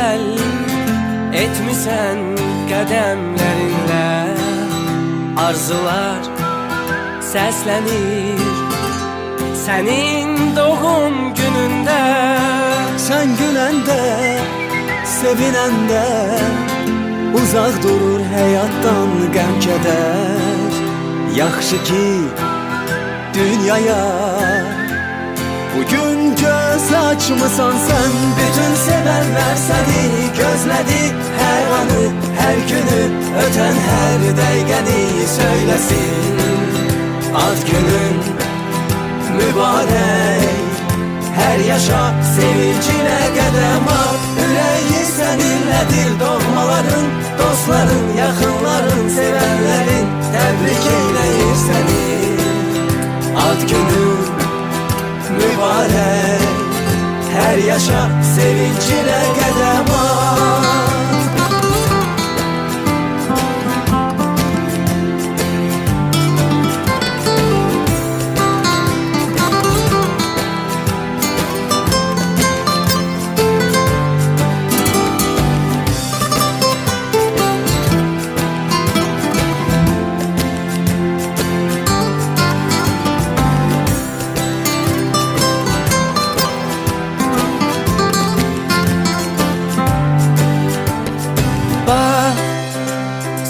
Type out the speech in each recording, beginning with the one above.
güzel etmişsən qədəmlərinlə. Arzular səslənir sənin doğum günündə. Sən güləndə, sevinəndə uzaq durur həyatdan qəm-kədər. Yaxşı ki dünyaya bugün göz açmısan sən. Bütün sevənlər səni gözlədi, hər anı, hər günü, ötən hər dəqiqəni söyləsin. Ad günün mübarək, hər yaşa sevincinə qədəm at. Ürəyi səninlədir, doğmaların, dostların, yaxınların, sevənlərin təbrik eyləyir səni. Ad günün mübarək, hər yaşa sevincinə qədəm at.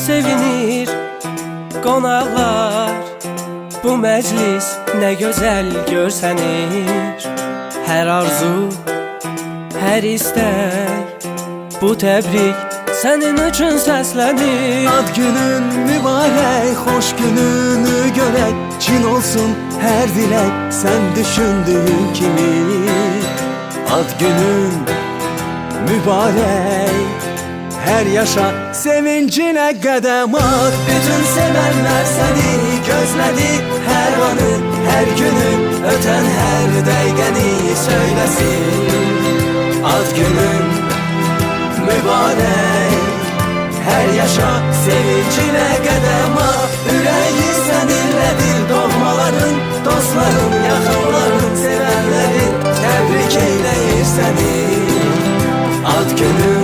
Sevinir qonaqlar, bu məclis nə gözəl görsənir. Hər arzu, hər istək, bu təbrik sənin üçün səslənir. Ad günün mübarək, xoş gününü görək, çin olsun hər dilək sən düşündüyün kimi. Ad günün mübarək, hər yaşa sevincinə qədəm at. Bütün sevənlər səni gözlədi, hər anı, hər günü, ötən hər dəqiqəni söyləsin. Ad günün mübarək, hər yaşa sevincinə qədəm at. Ürəyi səninlədir, doğmaların, dostların, yaxınların, sevənlərin təbrik eyləyir səni. Ad günün